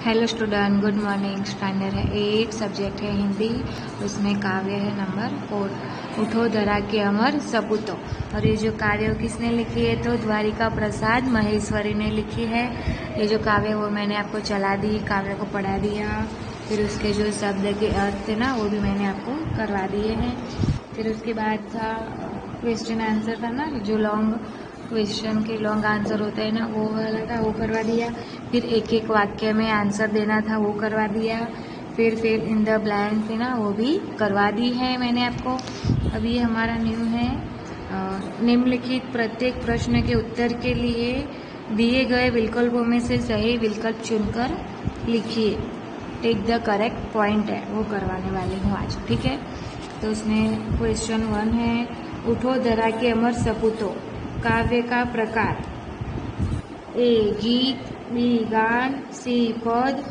Hello student, good morning. Standard है 8, subject है हिंदी, उसमें काव्य है नंबर 4। उठो धरा के अमर सपूतो। और ये जो काव्य किसने लिखी है तो द्वारिका प्रसाद महेश्वरी ने लिखी है। ये जो काव्य वो मैंने आपको चला दी, काव्य को पढ़ा दिया, फिर उसके जो शब्द के अर्थ थे ना वो भी मैंने आपको करवा दिए हैं। फिर उसके बाद था क्वेश्चन आंसर था ना, जो लॉन्ग क्वेश्चन के लॉन्ग आंसर होते हैं ना वो वाला था, वो करवा दिया। फिर एक एक वाक्य में आंसर देना था, वो करवा दिया। फिर फिल इन द ब्लैंक थी ना, वो भी करवा दी है मैंने आपको। अभी हमारा न्यू है निम्नलिखित प्रत्येक प्रश्न के उत्तर के लिए दिए गए विकल्पों में से सही विकल्प चुनकर लिखिए। टेक द करेक्ट पॉइंट है, वो करवाने वाली हूँ आज, ठीक है। तो उसमें क्वेश्चन 1 है, उठो धरा के अमर सपूतो। काव्य का प्रकार, ए गीत, बी गान, सी पद,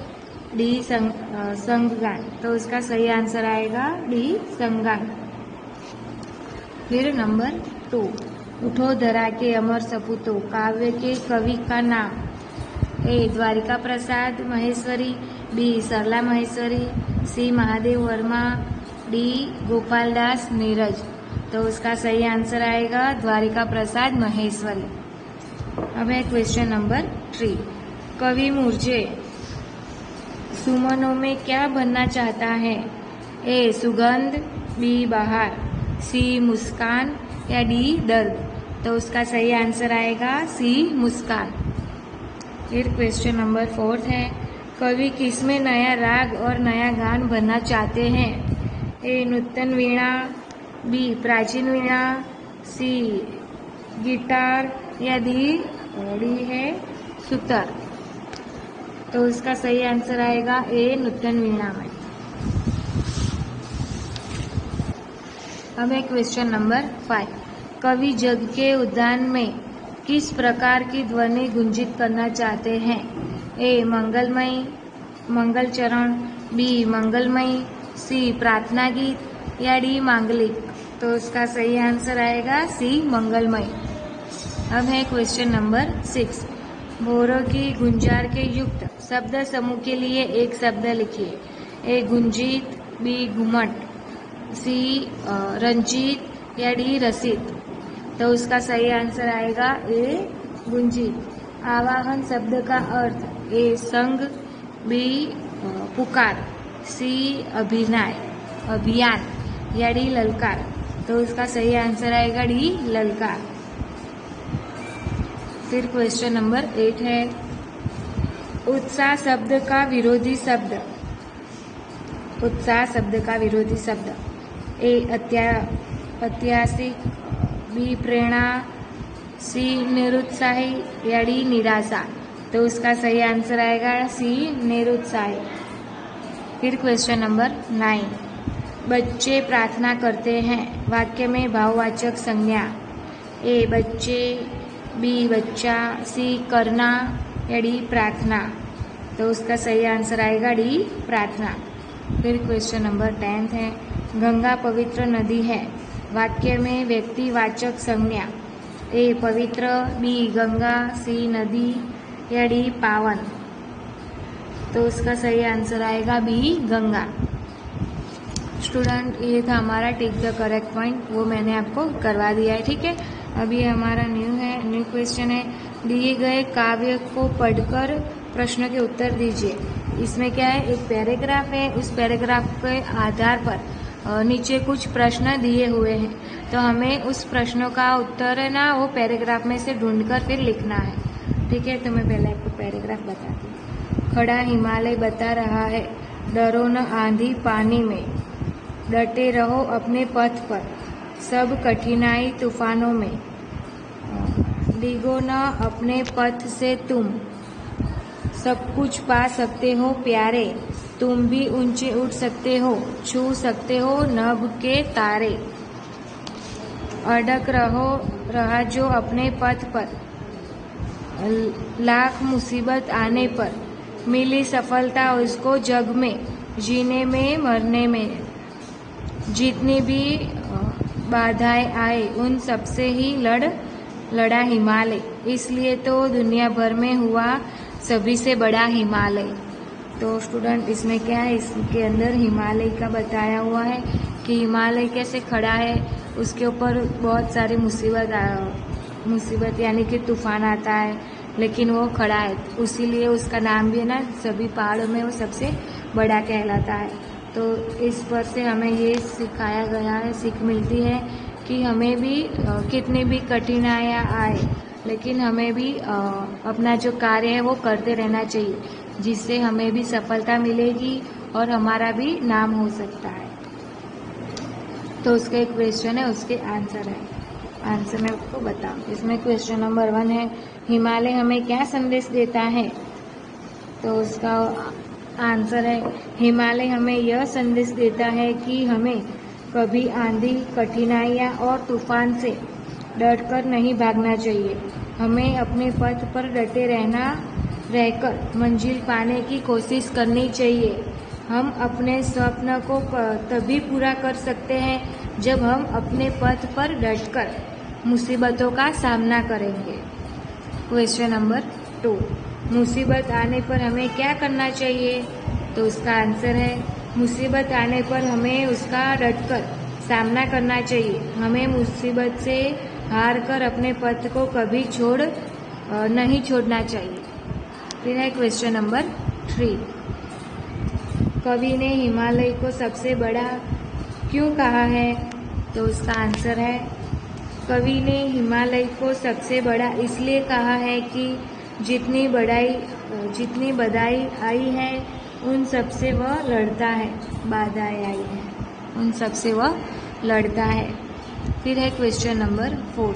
डी संगगान। तो उसका सही आंसर आएगा डी संगगान। फिर नंबर 2, उठो धरा के अमर सपूतो। काव्य के कवि का नाम, ए द्वारिका प्रसाद महेश्वरी, बी सरला महेश्वरी, सी महादेव वर्मा, डी गोपालदास नीरज। तो उसका सही आंसर आएगा द्वारिका प्रसाद महेश्वरी। अब है क्वेश्चन नंबर 3, कवि मुझे सुमनों में क्या बनना चाहता है? ए सुगंध, बी बहार, सी मुस्कान या डी दर्द। तो उसका सही आंसर आएगा सी मुस्कान। फिर क्वेश्चन नंबर 4 है, कवि किसमें नया राग और नया गान बनना चाहते हैं? ए नूतन वीणा, बी प्राचीन वीणा, सी गिटार या डी है सुतर। तो उसका सही आंसर आएगा ए नूतन वीणा में। अब है क्वेश्चन नंबर 5, कवि जग के उद्यान में किस प्रकार की ध्वनि गुंजित करना चाहते हैं? ए मंगलमयी, मंगल चरण, बी मंगलमयी, सी प्रार्थना गीत या डी मांगलिक। तो उसका सही आंसर आएगा सी मंगलमयी। अब है क्वेश्चन नंबर 6, भोरों की गुंजार के युक्त शब्द समूह के लिए एक शब्द लिखिए। ए गुंजित, बी घुमट, सी रंजीत या डी रसित। तो उसका सही आंसर आएगा ए गुंजित। आवाहन शब्द का अर्थ, ए संग, बी पुकार, सी अभियान या डी ललकार। तो उसका सही आंसर आएगा डी ललकार। फिर क्वेश्चन नंबर 8 है, उत्साह शब्द का विरोधी शब्द। उत्साह शब्द का विरोधी शब्द, ए ऐतिहासिक, बी प्रेरणा, सी निरुत्साही या डी निराशा। तो उसका सही आंसर आएगा सी निरुत्साही। फिर क्वेश्चन नंबर 9, बच्चे प्रार्थना करते हैं। वाक्य में भाववाचक संज्ञा, ए बच्चे, बी बच्चा, सी करना या डी प्रार्थना। तो उसका सही आंसर आएगा डी प्रार्थना। फिर क्वेश्चन नंबर 10 है, गंगा पवित्र नदी है। वाक्य में व्यक्तिवाचक संज्ञा, ए पवित्र, बी गंगा, सी नदी या डी पावन। तो उसका सही आंसर आएगा बी गंगा। स्टूडेंट, ये था हमारा टेक द करेक्ट पॉइंट, वो मैंने आपको करवा दिया है, ठीक है। अभी हमारा न्यू क्वेश्चन है, दिए गए काव्य को पढ़कर प्रश्न के उत्तर दीजिए। इसमें क्या है, एक पैराग्राफ है, उस पैराग्राफ के आधार पर नीचे कुछ प्रश्न दिए हुए हैं, तो हमें उस प्रश्नों का उत्तर है ना वो पैराग्राफ में से ढूंढकर फिर लिखना है, ठीक है। तो मैं पहले आपको पैराग्राफ बताती हूँ। खड़ा हिमालय बता रहा है, डरो न आंधी पानी में, डटे रहो अपने पथ पर, सब कठिनाई तूफानों में, डिगो न अपने पथ से तुम, सब कुछ पा सकते हो प्यारे, तुम भी ऊंचे उठ सकते हो, छू सकते हो नभ के तारे, अड़क रहा जो अपने पथ पर, लाख मुसीबत आने पर, मिली सफलता उसको जग में, जीने में मरने में, जितनी भी बाधाएं आए उन सबसे ही लड़ा हिमालय, इसलिए तो दुनिया भर में हुआ सभी से बड़ा हिमालय। तो स्टूडेंट इसमें क्या है, इसके अंदर हिमालय का बताया हुआ है कि हिमालय कैसे खड़ा है, उसके ऊपर बहुत सारी मुसीबत यानी कि तूफान आता है, लेकिन वो खड़ा है, इसीलिए उसका नाम भी है ना, सभी पहाड़ों में वो सबसे बड़ा कहलाता है। तो इस पर से हमें ये सिखाया गया है, सीख मिलती है कि हमें भी कितनी भी कठिनाइयाँ आए, लेकिन हमें भी अपना जो कार्य है वो करते रहना चाहिए, जिससे हमें भी सफलता मिलेगी और हमारा भी नाम हो सकता है। तो उसका एक क्वेश्चन है, उसके आंसर है, आंसर मैं आपको बताऊँ। इसमें क्वेश्चन नंबर 1 है, हिमालय हमें क्या संदेश देता है? तो उसका आंसर है, हिमालय हमें यह संदेश देता है कि हमें कभी आंधी, कठिनाइयाँ और तूफान से डरकर नहीं भागना चाहिए। हमें अपने पथ पर डटे रहकर मंजिल पाने की कोशिश करनी चाहिए। हम अपने स्वप्न को तभी पूरा कर सकते हैं जब हम अपने पथ पर डटकर मुसीबतों का सामना करेंगे। क्वेश्चन नंबर 2, मुसीबत आने पर हमें क्या करना चाहिए? तो उसका आंसर है, मुसीबत आने पर हमें उसका डटकर सामना करना चाहिए। हमें मुसीबत से हार कर अपने पथ को कभी नहीं छोड़ना चाहिए। फिर है क्वेश्चन नंबर 3, कवि ने हिमालय को सबसे बड़ा क्यों कहा है? तो उसका आंसर है, कवि ने हिमालय को सबसे बड़ा इसलिए कहा है कि जितनी बधाई आई है उन सबसे वह लड़ता है, बाधाएं आई हैं उन सबसे वह लड़ता है। फिर है क्वेश्चन नंबर 4,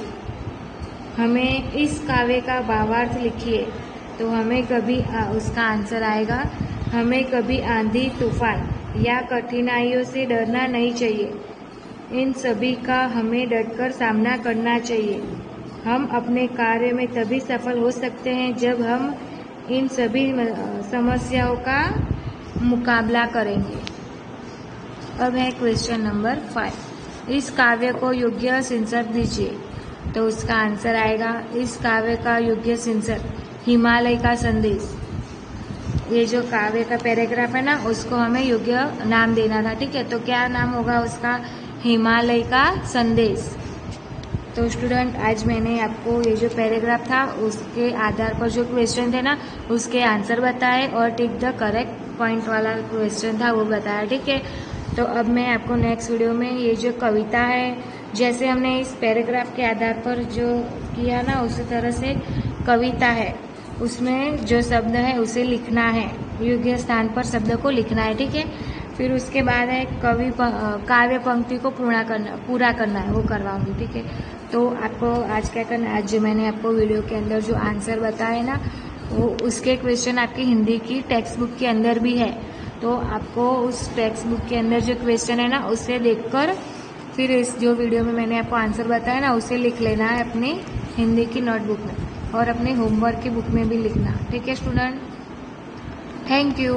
हमें इस काव्य का भावार्थ लिखिए। तो हमें कभी उसका आंसर आएगा, हमें कभी आंधी, तूफान या कठिनाइयों से डरना नहीं चाहिए। इन सभी का हमें डटकर सामना करना चाहिए। हम अपने कार्य में तभी सफल हो सकते हैं जब हम इन सभी समस्याओं का मुकाबला करेंगे। अब है क्वेश्चन नंबर 5, इस काव्य को योग्य शीर्षक दीजिए। तो उसका आंसर आएगा, इस काव्य का योग्य शीर्षक हिमालय का संदेश। ये जो काव्य का पैराग्राफ है ना, उसको हमें योग्य नाम देना था, ठीक है। तो क्या नाम होगा उसका? हिमालय का संदेश। तो स्टूडेंट, आज मैंने आपको ये जो पैराग्राफ था उसके आधार पर जो क्वेश्चन थे ना, उसके आंसर बताए और टिक द करेक्ट पॉइंट वाला क्वेश्चन था वो बताया, ठीक है। तो अब मैं आपको नेक्स्ट वीडियो में ये जो कविता है, जैसे हमने इस पैराग्राफ के आधार पर जो किया ना, उसी तरह से कविता है, उसमें जो शब्द है उसे लिखना है, योग्य स्थान पर शब्द को लिखना है, ठीक है। फिर उसके बाद है काव्य पंक्ति को पूरा करना है, वो करवाऊंगी, ठीक है। तो आपको आज क्या करना है, आज जो मैंने आपको वीडियो के अंदर जो आंसर बताए ना, वो उसके क्वेश्चन आपकी हिंदी की टेक्स्ट बुक के अंदर भी है। तो आपको उस टेक्स्ट बुक के अंदर जो क्वेश्चन है ना, उसे देखकर फिर इस जो वीडियो में मैंने आपको आंसर बताया ना, उसे लिख लेना है अपनी हिंदी की नोटबुक में, और अपने होमवर्क की बुक में भी लिखना, ठीक है स्टूडेंट। Thank you.